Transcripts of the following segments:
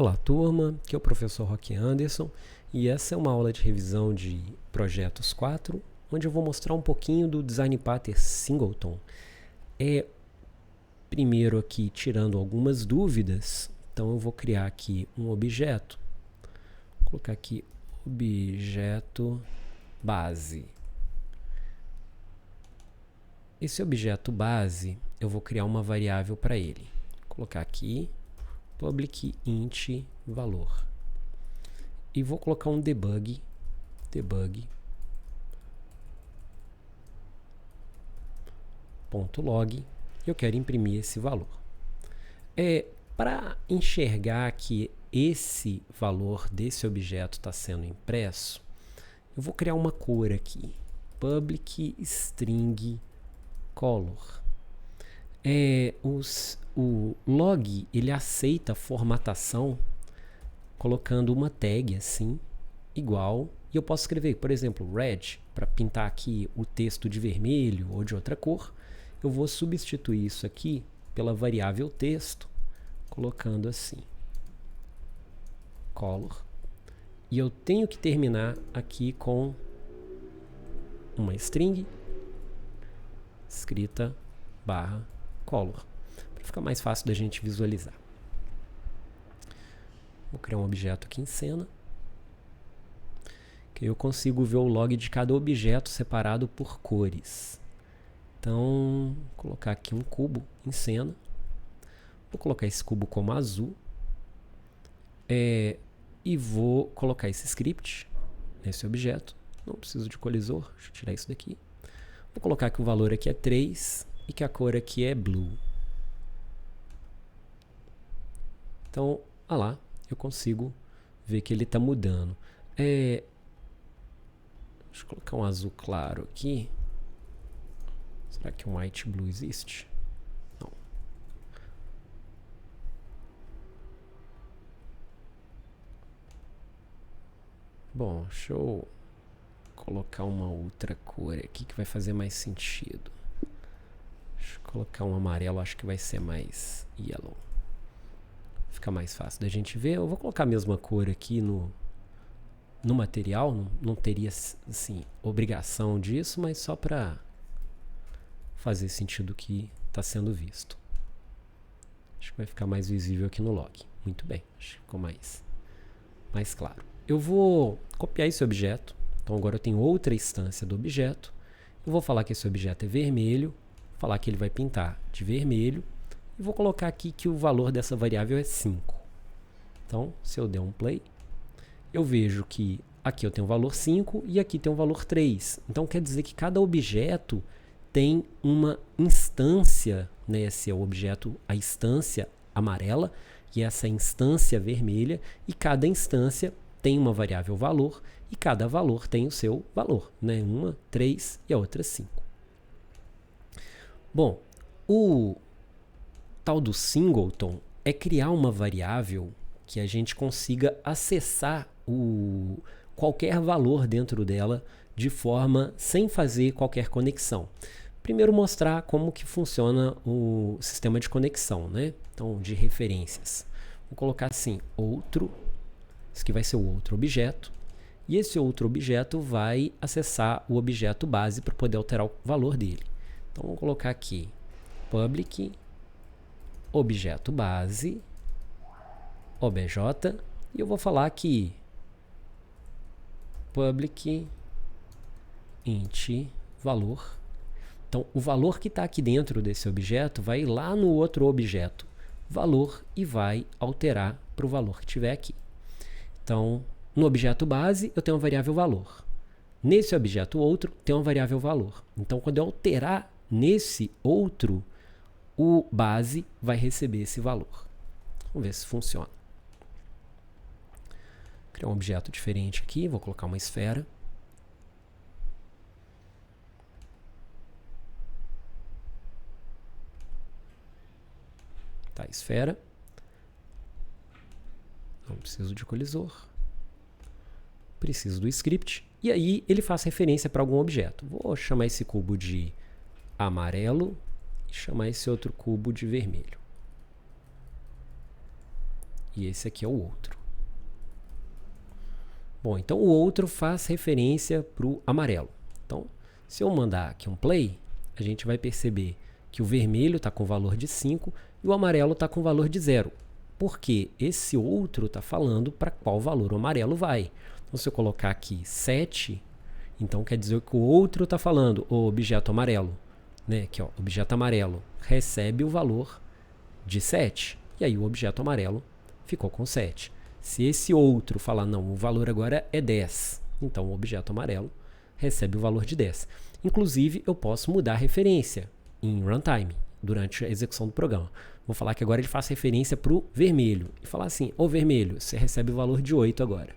Olá, turma, aqui é o professor Roque Anderson e essa é uma aula de revisão de projetos 4, onde eu vou mostrar um pouquinho do Design Pattern Singleton. Primeiro aqui, tirando algumas dúvidas, então eu vou criar aqui um objeto, vou colocar aqui objeto base. Esse objeto base, eu vou criar uma variável para ele. Vou colocar aqui public int valor. E vou colocar um debug .log, e eu quero imprimir esse valor. Para enxergar que esse valor desse objeto está sendo impresso, eu vou criar uma cor aqui, public string color. O log ele aceita formatação colocando uma tag assim, igual, e eu posso escrever, por exemplo, red, para pintar aqui o texto de vermelho ou de outra cor. Eu vou substituir isso aqui pela variável texto, colocando assim, color, e eu tenho que terminar aqui com uma string escrita barra color, para ficar mais fácil da gente visualizar. Vou criar um objeto aqui em cena, que eu consigo ver o log de cada objeto separado por cores. Então, vou colocar aqui um cubo em cena, vou colocar esse cubo como azul, e vou colocar esse script nesse objeto. Não preciso de colisor, deixa eu tirar isso daqui. Vou colocar que o valor aqui é 3 e que a cor aqui é blue. Então, olha lá, eu consigo ver que ele está mudando. Deixa eu colocar um azul claro aqui. Será que um white blue existe? Não. Bom, deixa eu colocar uma outra cor aqui que vai fazer mais sentido. Deixa eu colocar um amarelo, acho que vai ser mais yellow. Fica mais fácil da gente ver. Eu vou colocar a mesma cor aqui no material, não teria assim, obrigação disso, mas só para fazer sentido que está sendo visto. Acho que vai ficar mais visível aqui no log. Muito bem, acho que ficou mais claro. Eu vou copiar esse objeto, então agora eu tenho outra instância do objeto. Eu vou falar que esse objeto é vermelho, falar que ele vai pintar de vermelho, e vou colocar aqui que o valor dessa variável é 5. Então, se eu der um play, eu vejo que aqui eu tenho o valor 5 e aqui tem o valor 3. Então, quer dizer que cada objeto tem uma instância, né? Esse é o objeto, a instância amarela, e essa instância vermelha, e cada instância tem uma variável valor, e cada valor tem o seu valor, né? Uma 3 e a outra 5. Bom, o tal do singleton é criar uma variável que a gente consiga acessar qualquer valor dentro dela de forma sem fazer qualquer conexão. Primeiro mostrar como que funciona o sistema de conexão, né? Então, de referências. Vou colocar assim, outro, esse aqui vai ser o outro objeto, e esse outro objeto vai acessar o objeto base para poder alterar o valor dele. Então, vou colocar aqui, public objeto base, obj, e eu vou falar que public int valor. Então, o valor que está aqui dentro desse objeto vai lá no outro objeto valor e vai alterar para o valor que tiver aqui. Então, no objeto base, eu tenho uma variável valor. Nesse objeto outro, tem uma variável valor. Então, quando eu alterar nesse outro, o base vai receber esse valor. Vamos ver se funciona. Vou criar um objeto diferente aqui, vou colocar uma esfera. Tá, esfera. Não preciso de colisor. Preciso do script. E aí ele faz referência para algum objeto. Vou chamar esse cubo de amarelo e chamar esse outro cubo de vermelho. e esse aqui é o outro. Bom, então o outro faz referência para o amarelo. Então, se eu mandar aqui um play, a gente vai perceber que o vermelho está com valor de 5 e o amarelo está com valor de 0. Porque esse outro está falando para qual valor o amarelo vai. Então, se eu colocar aqui 7, então quer dizer que o outro está falando, o objeto amarelo, né? Aqui, ó, objeto amarelo recebe o valor de 7. E aí o objeto amarelo ficou com 7. Se esse outro falar, não, o valor agora é 10, então o objeto amarelo recebe o valor de 10. Inclusive, eu posso mudar a referência em runtime, durante a execução do programa. Vou falar que agora ele faz referência para o vermelho. E falar assim, ô vermelho, você recebe o valor de 8 agora.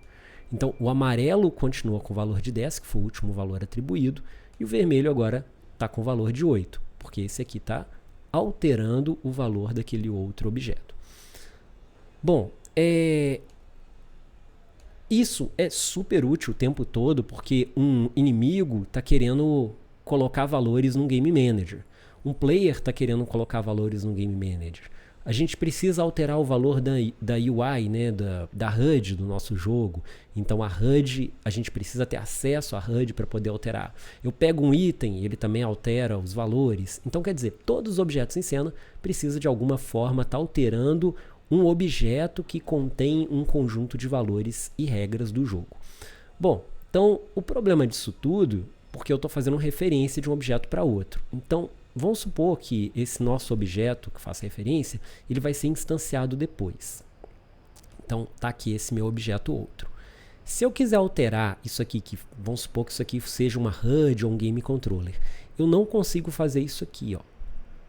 Então, o amarelo continua com o valor de 10, que foi o último valor atribuído, e o vermelho agora está com o valor de 8, porque esse aqui está alterando o valor daquele outro objeto. Bom, isso é super útil o tempo todo, porque um inimigo está querendo colocar valores no Game Manager. Um player está querendo colocar valores no Game Manager. A gente precisa alterar o valor da UI, né, da HUD do nosso jogo. Então a HUD, a gente precisa ter acesso à HUD para poder alterar. Eu pego um item, ele também altera os valores. Então quer dizer, todos os objetos em cena precisam de alguma forma estar alterando um objeto que contém um conjunto de valores e regras do jogo. Bom, então o problema disso tudo, porque eu estou fazendo referência de um objeto para outro. Então, vamos supor que esse nosso objeto que faz referência, ele vai ser instanciado depois. Então, está aqui esse meu objeto outro. Se eu quiser alterar isso aqui, vamos supor que isso aqui seja uma HUD ou um Game Controller, eu não consigo fazer isso aqui, ó,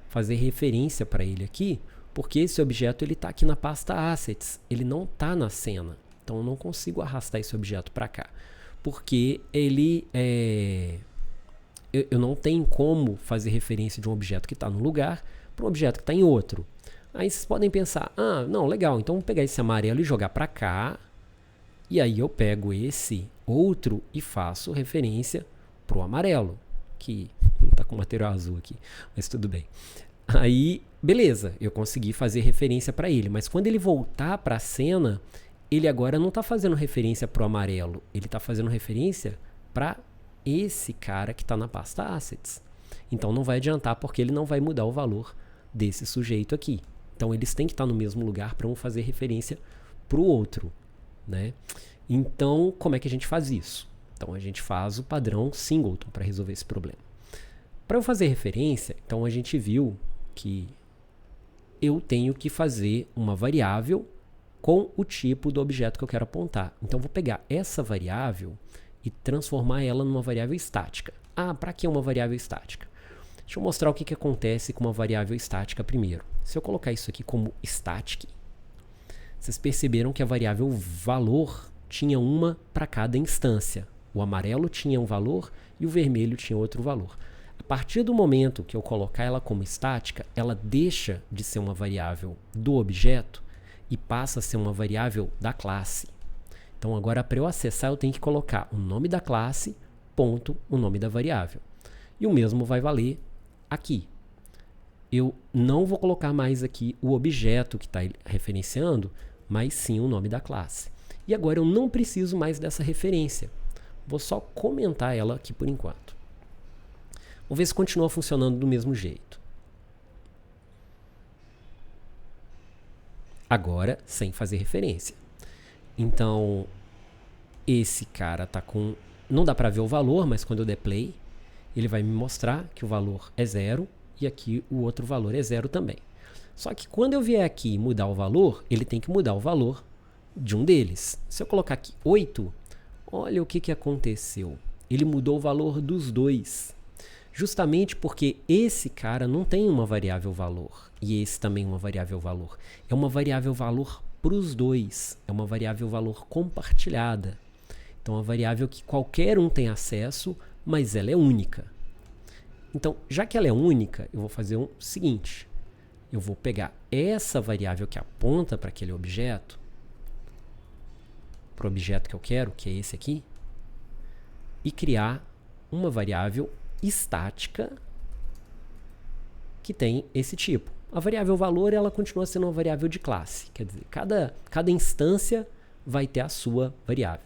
fazer referência para ele aqui, porque esse objeto está aqui na pasta Assets, ele não está na cena. Então, eu não consigo arrastar esse objeto para cá, porque ele eu não tenho como fazer referência de um objeto que está num lugar para um objeto que está em outro. Aí vocês podem pensar, não, legal, então vou pegar esse amarelo e jogar para cá, e aí eu pego esse outro e faço referência para o amarelo, que está com material azul aqui, mas tudo bem. Aí, beleza, eu consegui fazer referência para ele, mas quando ele voltar para a cena, ele agora não está fazendo referência para o amarelo, ele está fazendo referência para esse cara que está na pasta Assets. Então não vai adiantar, porque ele não vai mudar o valor desse sujeito aqui. Então eles têm que estar no mesmo lugar para um fazer referência para o outro, né? Então, como é que a gente faz isso? Então a gente faz o padrão singleton para resolver esse problema. Para eu fazer referência, então a gente viu que eu tenho que fazer uma variável com o tipo do objeto que eu quero apontar. Então, eu vou pegar essa variável e transformar ela numa variável estática. Para que uma variável estática? Deixa eu mostrar o que acontece com uma variável estática primeiro. Se eu colocar isso aqui como static, vocês perceberam que a variável valor tinha uma para cada instância. O amarelo tinha um valor e o vermelho tinha outro valor. A partir do momento que eu colocar ela como estática, ela deixa de ser uma variável do objeto e passa a ser uma variável da classe. Então, agora, para eu acessar, eu tenho que colocar o nome da classe, ponto, o nome da variável. E o mesmo vai valer aqui. Eu não vou colocar mais aqui o objeto que está referenciando, mas sim o nome da classe. E agora eu não preciso mais dessa referência. Vou só comentar ela aqui por enquanto. Vamos ver se continua funcionando do mesmo jeito. Agora, sem fazer referência. Então, esse cara tá com... Não dá para ver o valor, mas quando eu der play, ele vai me mostrar que o valor é 0 e aqui o outro valor é 0 também. Só que quando eu vier aqui mudar o valor, ele tem que mudar o valor de um deles. Se eu colocar aqui 8, olha o que aconteceu. Ele mudou o valor dos dois. Justamente porque esse cara não tem uma variável valor e esse também uma variável valor. É uma variável valor para os dois. É uma variável valor compartilhada. Então, é uma variável que qualquer um tem acesso, mas ela é única. Então, já que ela é única, eu vou fazer o seguinte. Eu vou pegar essa variável que aponta para aquele objeto, para o objeto que eu quero, que é esse aqui, e criar uma variável estática que tem esse tipo. A variável valor ela continua sendo uma variável de classe. Quer dizer, cada instância vai ter a sua variável.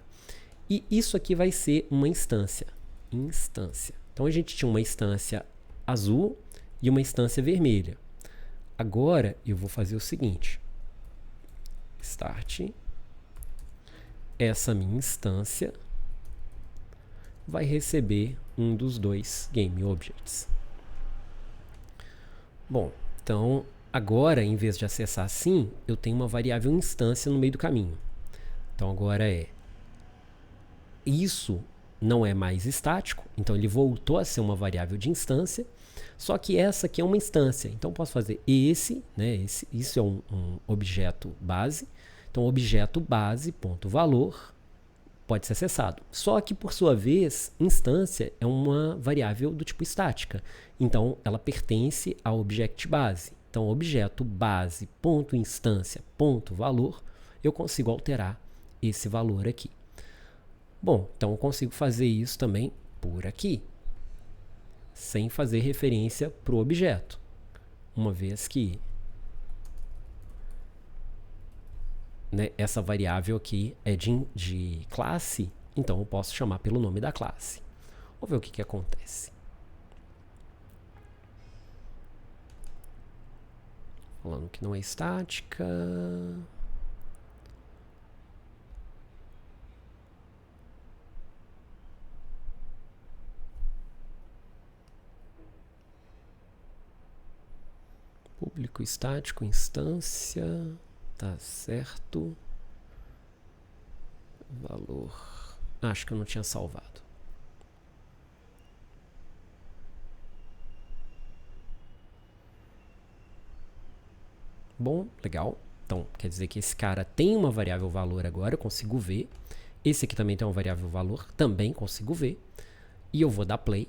E isso aqui vai ser uma instância. Então a gente tinha uma instância azul e uma instância vermelha. Agora eu vou fazer o seguinte. Start. Essa minha instância vai receber um dos dois GameObjects. Bom, então agora, em vez de acessar assim, eu tenho uma variável instância no meio do caminho. Então agora isso não é mais estático, então ele voltou a ser uma variável de instância, só que essa aqui é uma instância. Então eu posso fazer isso é um objeto base. Então objeto base.valor pode ser acessado. Só que, por sua vez, instância é uma variável do tipo estática. Então, ela pertence ao object base. Então, objeto base.instância.valor, eu consigo alterar esse valor aqui. Bom, então eu consigo fazer isso também por aqui, sem fazer referência para o objeto. Uma vez que essa variável aqui é de classe, então eu posso chamar pelo nome da classe. Vamos ver o que acontece. Falando que não é estática. Público estático, instância. Tá certo. Valor. Acho que eu não tinha salvado. Bom, legal. Então, quer dizer que esse cara tem uma variável valor agora, eu consigo ver. Esse aqui também tem uma variável valor, também consigo ver. E eu vou dar play.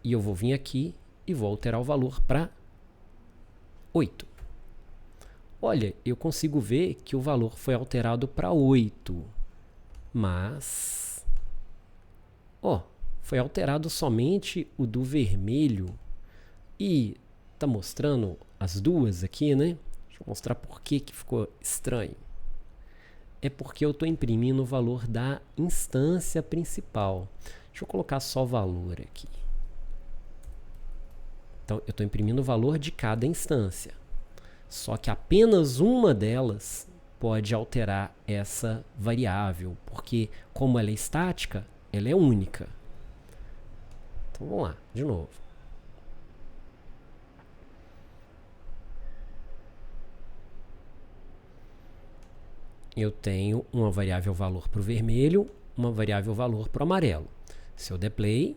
E eu vou vir aqui e vou alterar o valor para 8. Olha, eu consigo ver que o valor foi alterado para 8. Mas, foi alterado somente o do vermelho. E tá mostrando as duas aqui, né? Deixa eu mostrar por que ficou estranho. É porque eu estou imprimindo o valor da instância principal. Deixa eu colocar só valor aqui. Então, eu estou imprimindo o valor de cada instância. Só que apenas uma delas pode alterar essa variável, porque como ela é estática, ela é única. Então vamos lá, de novo. Eu tenho uma variável valor para o vermelho, uma variável valor para o amarelo. Se eu der play,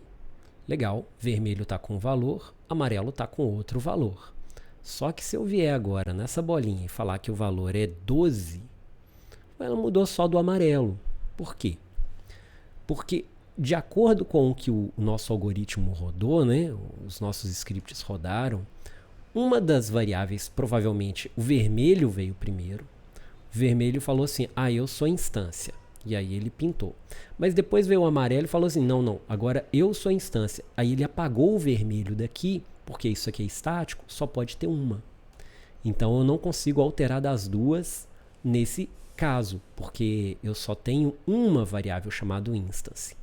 legal, vermelho está com um valor, amarelo está com outro valor. Só que se eu vier agora nessa bolinha e falar que o valor é 12, ela mudou só do amarelo. Por quê? Porque, de acordo com o que o nosso algoritmo rodou, os nossos scripts rodaram, uma das variáveis, provavelmente o vermelho veio primeiro. O vermelho falou assim, eu sou instância. E aí ele pintou. Mas depois veio o amarelo e falou assim, não, agora eu sou instância. Aí ele apagou o vermelho daqui, porque isso aqui é estático, só pode ter uma. Então eu não consigo alterar das duas nesse caso, porque eu só tenho uma variável chamada instance.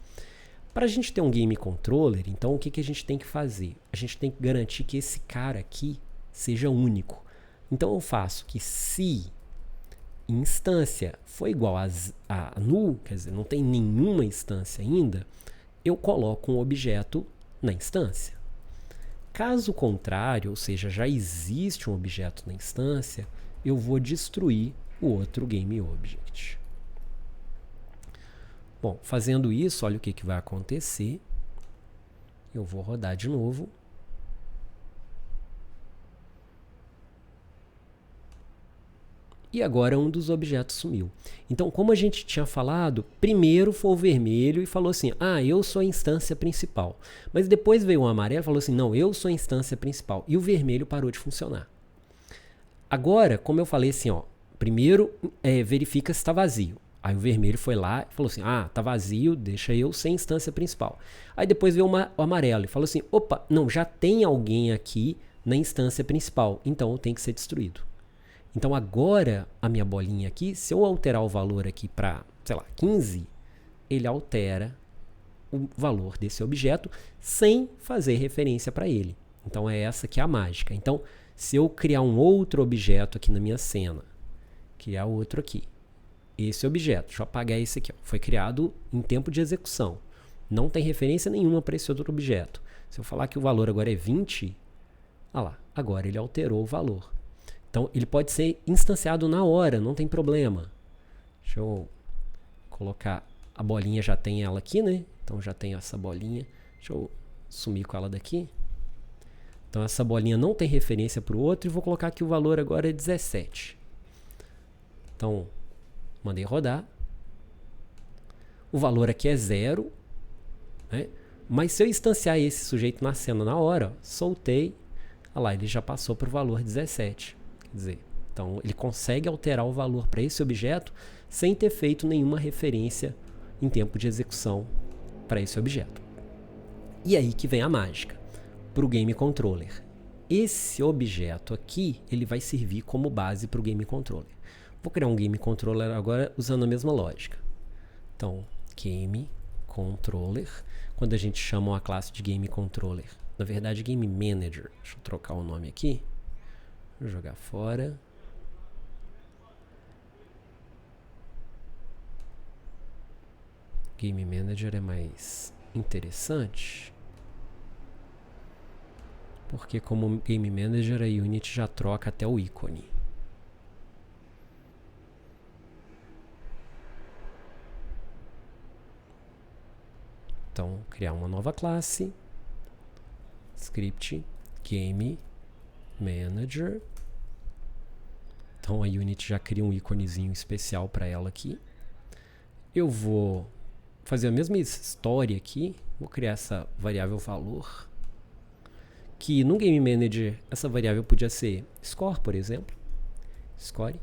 Para a gente ter um game controller, então o que a gente tem que fazer? A gente tem que garantir que esse cara aqui seja único. Então eu faço que se instância for igual a null, quer dizer, não tem nenhuma instância ainda, eu coloco um objeto na instância. Caso contrário, ou seja, já existe um objeto na instância, eu vou destruir o outro GameObject. Bom, fazendo isso, olha o que vai acontecer. Eu vou rodar de novo. E agora um dos objetos sumiu. Então, como a gente tinha falado, primeiro foi o vermelho e falou assim, eu sou a instância principal. Mas depois veio o amarelo e falou assim, não, eu sou a instância principal. E o vermelho parou de funcionar. Agora, como eu falei assim, primeiro verifica se está vazio. Aí o vermelho foi lá e falou assim, tá vazio, deixa eu ser a instância principal. Aí depois veio o amarelo e falou assim, opa, não, já tem alguém aqui na instância principal. Então, tem que ser destruído. Então, agora, a minha bolinha aqui, se eu alterar o valor aqui para, sei lá, 15, ele altera o valor desse objeto sem fazer referência para ele. Então, é essa que é a mágica. Então, se eu criar um outro objeto aqui na minha cena, criar outro aqui, esse objeto, deixa eu apagar esse aqui, ó, foi criado em tempo de execução. Não tem referência nenhuma para esse outro objeto. Se eu falar que o valor agora é 20, olha lá, agora ele alterou o valor. Então, ele pode ser instanciado na hora, não tem problema. Deixa eu colocar, a bolinha já tem ela aqui, né? Então, já tenho essa bolinha. Deixa eu sumir com ela daqui. Então, essa bolinha não tem referência para o outro e vou colocar que o valor agora é 17. Então, mandei rodar. O valor aqui é 0, né? Mas se eu instanciar esse sujeito na cena na hora, soltei, olha lá, ele já passou para o valor 17. Quer dizer, então ele consegue alterar o valor para esse objeto sem ter feito nenhuma referência em tempo de execução para esse objeto. E aí que vem a mágica para o Game Controller. Esse objeto aqui, ele vai servir como base para o Game Controller. Vou criar um Game Controller agora usando a mesma lógica. Então, Game Controller, quando a gente chama uma classe de Game Controller, na verdade Game Manager, deixa eu trocar o nome aqui, vou jogar fora. Game Manager é mais interessante, porque como Game Manager a Unity já troca até o ícone. Então, criar uma nova classe, script Game Manager. Então, a Unity já cria um íconezinho especial para ela aqui. Eu vou fazer a mesma história aqui, vou criar essa variável valor, que no Game Manager essa variável podia ser score, por exemplo. Score.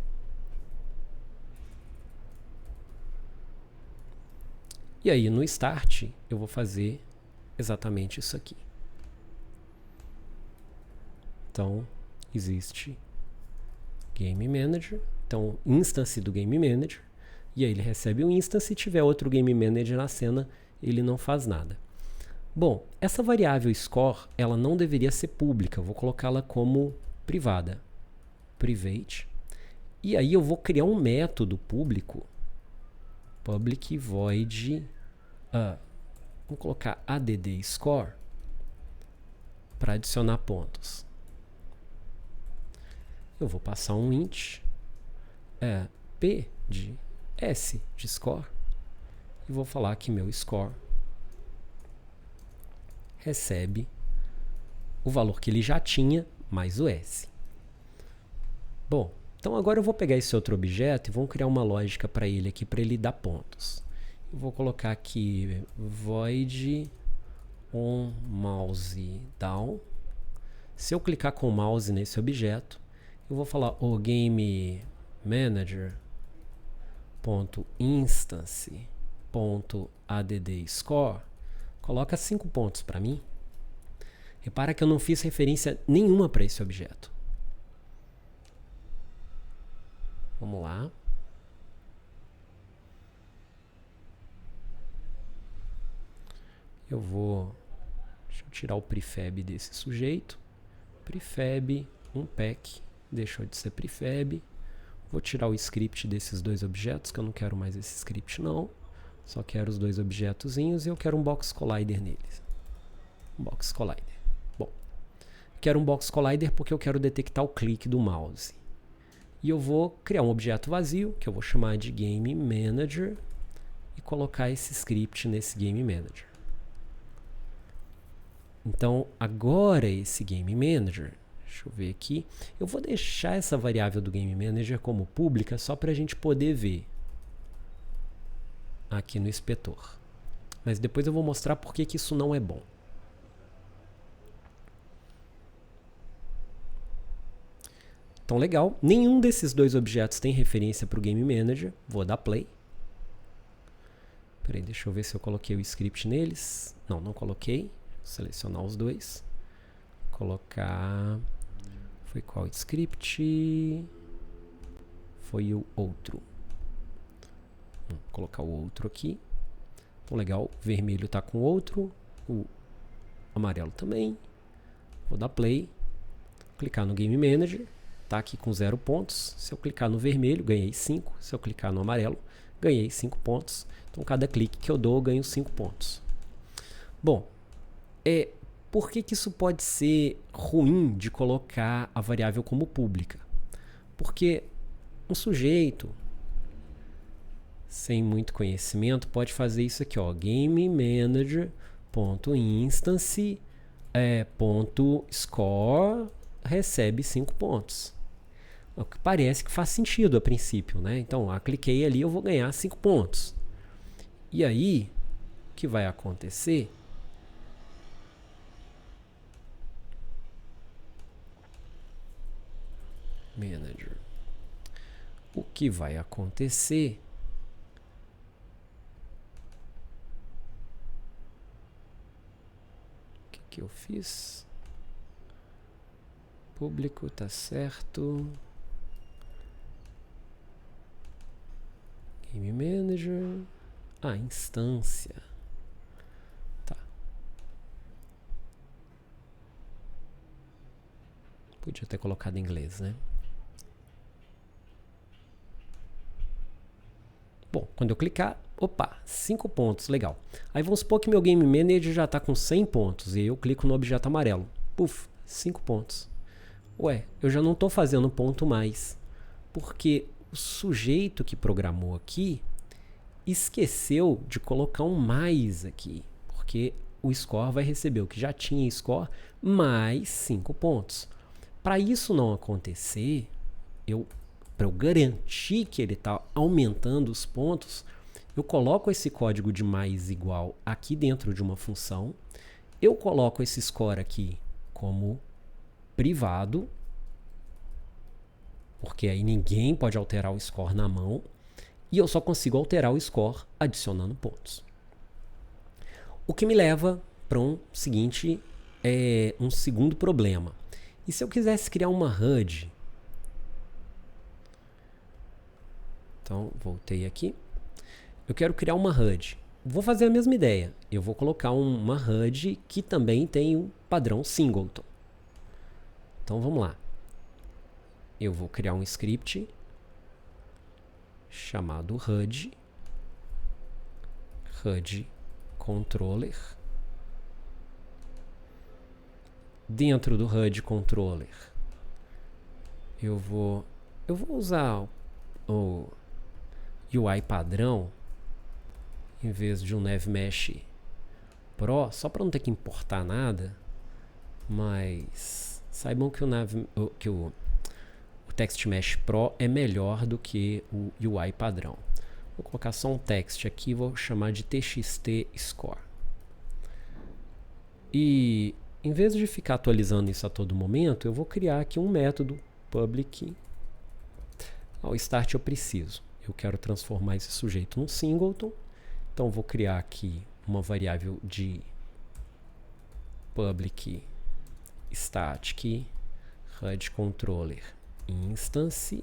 E aí no start eu vou fazer exatamente isso aqui. Então existe Game Manager, então instance do Game Manager, e aí ele recebe um instance. Se tiver outro Game Manager na cena, ele não faz nada. Bom, essa variável score, ela não deveria ser pública, eu vou colocá-la como privada. Private. E aí eu vou criar um método público, public void, vou colocar add score, para adicionar pontos. Eu vou passar um int, p de s de score, e vou falar que meu score recebe o valor que ele já tinha, mais o s. Bom, então agora eu vou pegar esse outro objeto e vou criar uma lógica para ele aqui, para ele dar pontos. Eu vou colocar aqui void on mouse down. Se eu clicar com o mouse nesse objeto, eu vou falar o game manager .instance.add score, coloca 5 pontos para mim. Repara que eu não fiz referência nenhuma para esse objeto. Vamos lá. Deixa eu tirar o prefab desse sujeito. Prefab, unpack, deixou de ser prefab. Vou tirar o script desses dois objetos, que eu não quero mais esse script não. Só quero os dois objetozinhos e eu quero um box collider neles. Um box collider. Bom, quero um box collider porque eu quero detectar o clique do mouse. E eu vou criar um objeto vazio, que eu vou chamar de Game Manager, e colocar esse script nesse Game Manager. Então, agora esse Game Manager, deixa eu ver aqui, eu vou deixar essa variável do Game Manager como pública só para a gente poder ver aqui no inspetor. Mas depois eu vou mostrar por que isso não é bom. Então, legal. Nenhum desses dois objetos tem referência para o Game Manager. Vou dar play. Peraí, deixa eu ver se eu coloquei o script neles. Não, não coloquei. Vou selecionar os dois. colocar... Foi qual script? Foi o outro. Vou colocar o outro aqui. Então, legal. O vermelho está com outro. O amarelo também. Vou dar play. Clicar no Game Manager. Está aqui com 0 pontos. Se eu clicar no vermelho, ganhei 5. Se eu clicar no amarelo, ganhei 5 pontos. Então, cada clique que eu dou, eu ganho 5 pontos. Bom, por que isso pode ser ruim de colocar a variável como pública? Porque um sujeito sem muito conhecimento pode fazer isso aqui, ó, GameManager.instance .score recebe 5 pontos. O que parece que faz sentido a princípio, né? Então, cliquei ali, eu vou ganhar 5 pontos. E aí, o que vai acontecer? Manager. O que vai acontecer que eu fiz? Público, tá certo. Game Manager. Instância. Tá. Podia ter colocado em inglês, né? Bom, quando eu clicar, opa, 5 pontos, legal. Aí vamos supor que meu Game Manager já está com 100 pontos e eu clico no objeto amarelo. Puf, 5 pontos. Ué, eu já não estou fazendo ponto mais, porque o sujeito que programou aqui esqueceu de colocar um mais aqui, porque o score vai receber o que já tinha score mais 5 pontos. Para isso não acontecer, para eu garantir que ele está aumentando os pontos, eu coloco esse código de mais igual aqui dentro de uma função, eu coloco esse score aqui como privado, porque aí ninguém pode alterar o score na mão, e eu só consigo alterar o score adicionando pontos. O que me leva para um segundo problema. E se eu quisesse criar uma HUD? Então, voltei aqui. Eu quero criar uma HUD. Vou fazer a mesma ideia. Eu vou colocar uma HUD que também tem o padrão singleton. Então, vamos lá. Eu vou criar um script chamado HUD controller. Dentro do HUD controller, eu vou usar o UI padrão em vez de um NavMesh Pro, só para não ter que importar nada, mas saibam que o TextMesh Pro é melhor do que o UI padrão. Vou colocar só um text aqui, vou chamar de txt score. E em vez de ficar atualizando isso a todo momento, eu vou criar aqui um método public. Ao start eu preciso. Eu quero transformar esse sujeito num singleton. Então vou criar aqui uma variável de public static HUD controller instance.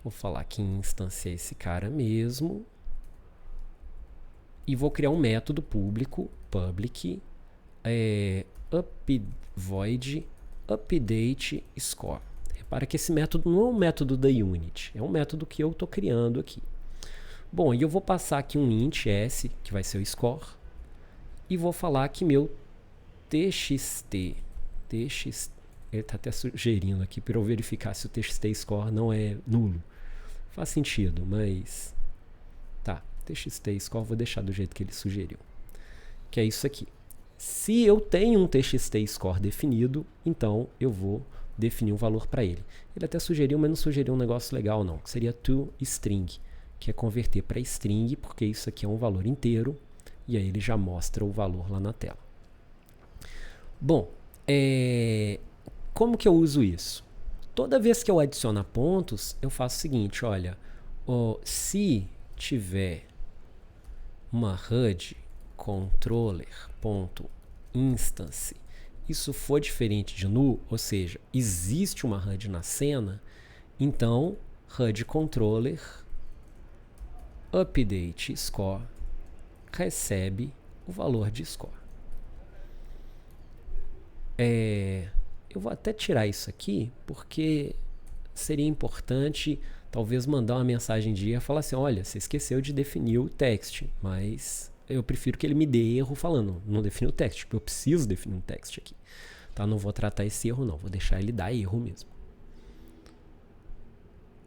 Vou falar que instance é esse cara mesmo. E vou criar um método público public void update score. Repara que esse método não é um método da Unity, é um método que eu estou criando aqui. Bom, e eu vou passar aqui um int s, que vai ser o score, e vou falar que meu txt, ele está até sugerindo aqui para eu verificar se o txt score não é nulo. Faz sentido, mas tá, txt score vou deixar do jeito que ele sugeriu, que é isso aqui. Se eu tenho um txt score definido, então eu vou definir um valor para ele. Ele até sugeriu, mas não sugeriu um negócio legal não, que seria toString, que é converter para string, porque isso aqui é um valor inteiro, e aí ele já mostra o valor lá na tela. Bom, como que eu uso isso? Toda vez que eu adicionar pontos, eu faço o seguinte, olha, se tiver uma HUD controller.instance isso for diferente de null, ou seja, existe uma HUD na cena, então HUD controller update score recebe o valor de score. Eu vou até tirar isso aqui, porque seria importante talvez mandar uma mensagem de erro e falar assim, olha, você esqueceu de definir o text, mas eu prefiro que ele me dê erro falando, não define o text, porque eu preciso definir um text aqui. Tá? Não vou tratar esse erro não, vou deixar ele dar erro mesmo.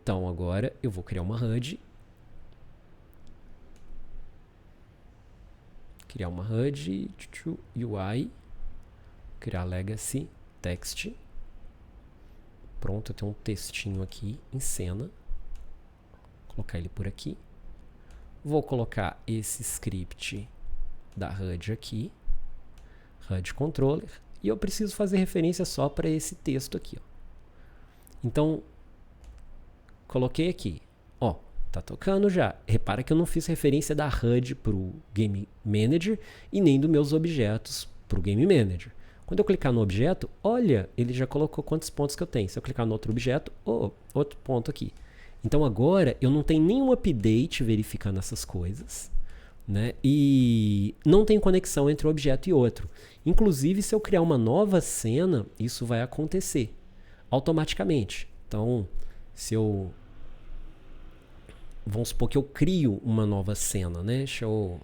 Então agora eu vou criar uma HUD. Criar uma HUD, UI, criar legacy, text. Pronto, eu tenho um textinho aqui em cena. Vou colocar ele por aqui. Vou colocar esse script da HUD aqui. HUD controller. E eu preciso fazer referência só para esse texto aqui. Ó. Então, coloquei aqui. Ó, tá tocando já. Repara que eu não fiz referência da HUD para o Game Manager e nem dos meus objetos para o Game Manager. Quando eu clicar no objeto, olha, ele já colocou quantos pontos que eu tenho. Se eu clicar no outro objeto, outro ponto aqui. Então agora eu não tenho nenhum update verificando essas coisas, né? E não tem conexão entre um objeto e outro. Inclusive, se eu criar uma nova cena, isso vai acontecer automaticamente. Então, se eu... Vamos supor que eu crio uma nova cena, né? Deixa eu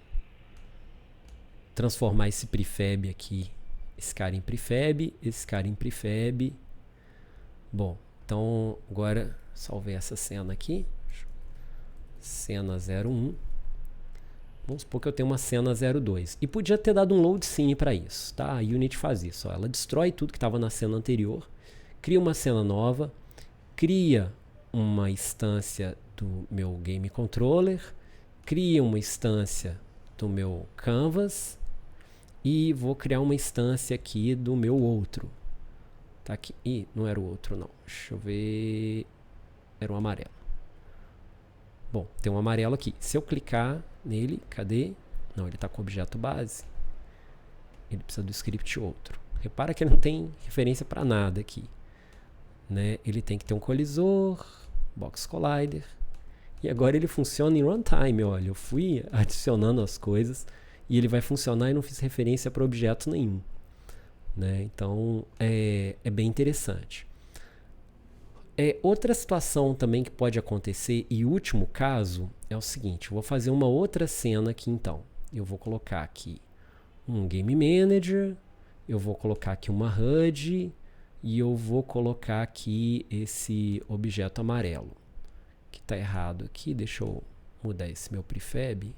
transformar esse prefab aqui. Esse cara em prefab, esse cara em prefab. Bom, então agora salvei essa cena aqui. Cena 01. Vamos supor que eu tenho uma cena 02. E podia ter dado um load scene para isso, tá? A Unity faz isso. Ó. Ela destrói tudo que estava na cena anterior, cria uma cena nova, cria uma instância do meu game controller, cria uma instância do meu canvas e vou criar uma instância aqui do meu outro. Tá aqui. Ih, não era o outro não. Deixa eu ver. Era um amarelo. Bom, tem um amarelo aqui. Se eu clicar nele, cadê? Não, ele está com objeto base. Ele precisa do script outro. Repara que ele não tem referência para nada aqui. Né? Ele tem que ter um colisor, box collider. E agora ele funciona em runtime. Olha, eu fui adicionando as coisas e ele vai funcionar e não fiz referência para objeto nenhum. Né? Então, é bem interessante. Outra situação também que pode acontecer, e último caso, é o seguinte. Eu vou fazer uma outra cena aqui, então. Eu vou colocar aqui um Game Manager, eu vou colocar aqui uma HUD, e eu vou colocar aqui esse objeto amarelo, que está errado aqui. Deixa eu mudar esse meu prefab,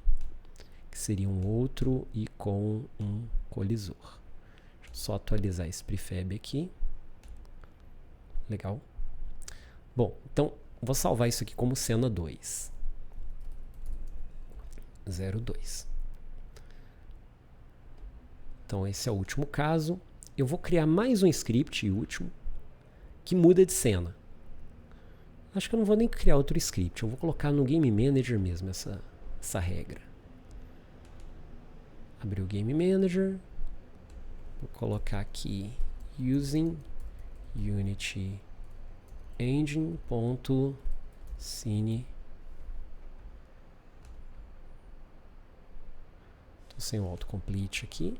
que seria um outro e com um colisor. Deixa eu só atualizar esse prefab aqui. Legal. Bom, então vou salvar isso aqui como cena 2. 02. Então esse é o último caso. Eu vou criar mais um script, último, que muda de cena. Acho que eu não vou nem criar outro script. Eu vou colocar no Game Manager mesmo essa regra. Abrir o Game Manager. Vou colocar aqui using Unity engine.scene. Estou sem o autocomplete aqui.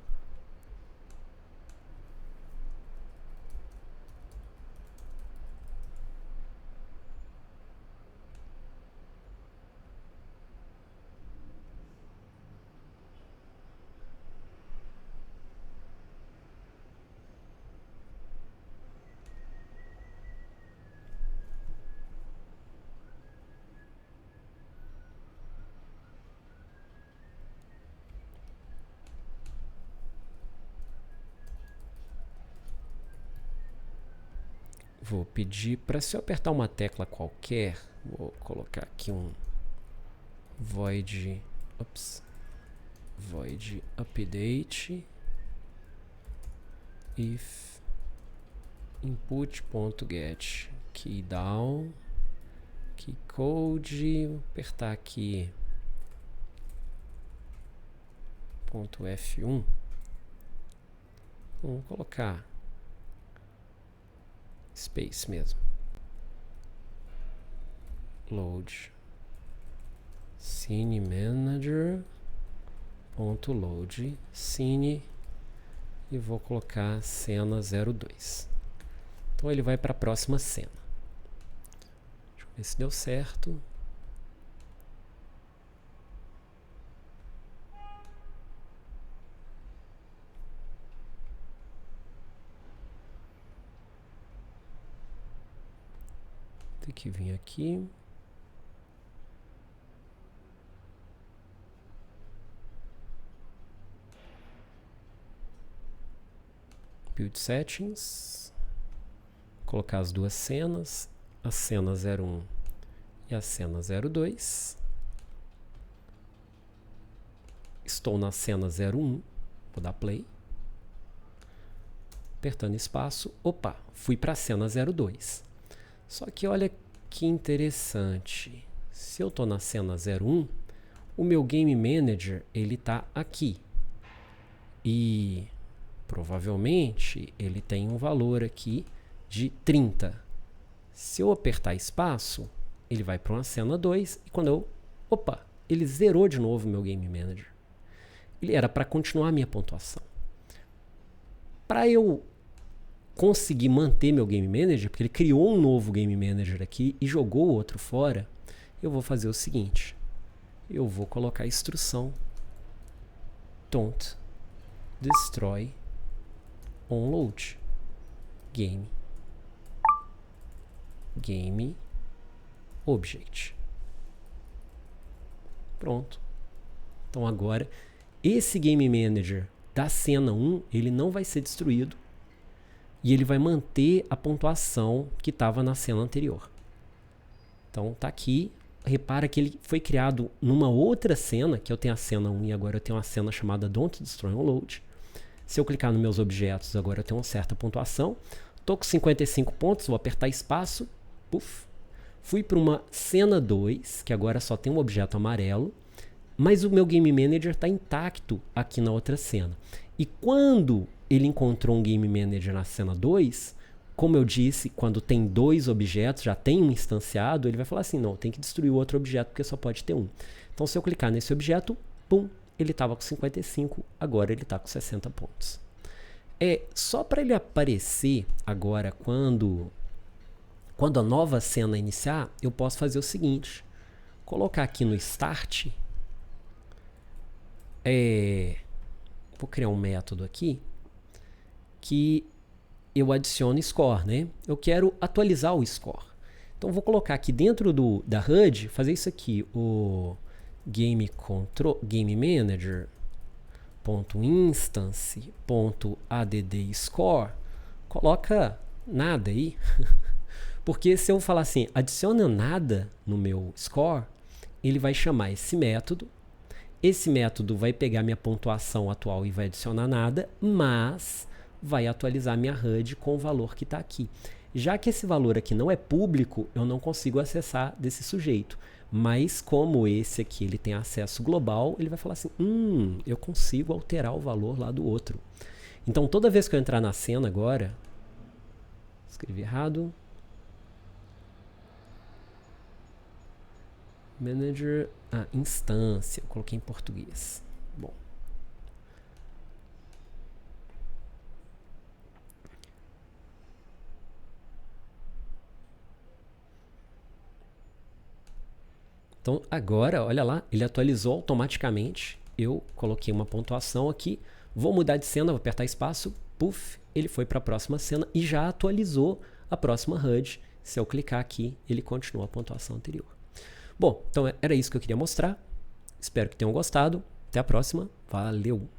Vou pedir para, se eu apertar uma tecla qualquer, vou colocar aqui um void update if input.get keydown keycode, vou apertar aqui .f1. Vamos colocar space mesmo. Load scene manager ponto load scene e vou colocar cena 02. Então ele vai para a próxima cena. Deixa eu ver se deu certo. Tem que vir aqui. Build Settings. Colocar as duas cenas. A cena 01 e a cena 02. Estou na cena 01. Vou dar play. Apertando espaço. Opa, fui para a cena 02. Só que olha que interessante. Se eu estou na cena 01, o meu Game Manager ele está aqui. E provavelmente ele tem um valor aqui de 30. Se eu apertar espaço, ele vai para uma cena 2 e quando eu... Opa, ele zerou de novo o meu Game Manager. Ele era para continuar a minha pontuação. Para eu conseguir manter meu Game Manager, porque ele criou um novo Game Manager aqui e jogou o outro fora, eu vou fazer o seguinte. Eu vou colocar a instrução don't destroy onload game object. Pronto. Então agora esse Game Manager da cena 1, ele não vai ser destruído e ele vai manter a pontuação que estava na cena anterior. Então tá aqui. Repara que ele foi criado numa outra cena, que eu tenho a cena 1 e agora eu tenho uma cena chamada Don't Destroy Onload. Se eu clicar nos meus objetos, agora eu tenho uma certa pontuação. Estou com 55 pontos, vou apertar espaço. Puf. Fui para uma cena 2, que agora só tem um objeto amarelo. Mas o meu Game Manager está intacto aqui na outra cena. E quando ele encontrou um Game Manager na cena 2, como eu disse, quando tem dois objetos, já tem um instanciado, ele vai falar assim, não, tem que destruir o outro objeto porque só pode ter um. Então se eu clicar nesse objeto, pum, ele estava com 55, agora ele está com 60 pontos. Só para ele aparecer agora quando a nova cena iniciar, eu posso fazer o seguinte, colocar aqui no Start, vou criar um método aqui, que eu adiciono score, né? Eu quero atualizar o score. Então vou colocar aqui dentro da HUD, fazer isso aqui, o game manager.instance.add score, coloca nada aí. Porque se eu falar assim, adiciona nada no meu score, ele vai chamar esse método vai pegar minha pontuação atual e vai adicionar nada, mas vai atualizar minha HUD com o valor que está aqui. Já que esse valor aqui não é público, eu não consigo acessar desse sujeito. Mas como esse aqui ele tem acesso global, ele vai falar assim, eu consigo alterar o valor lá do outro. Então toda vez que eu entrar na cena agora, escrevi errado, Manager, instância, eu coloquei em português. Bom. Então agora, olha lá, ele atualizou automaticamente. Eu coloquei uma pontuação aqui, vou mudar de cena, vou apertar espaço, puff, ele foi para a próxima cena e já atualizou a próxima HUD. Se eu clicar aqui, ele continua a pontuação anterior. Bom, então era isso que eu queria mostrar. Espero que tenham gostado. Até a próxima. Valeu!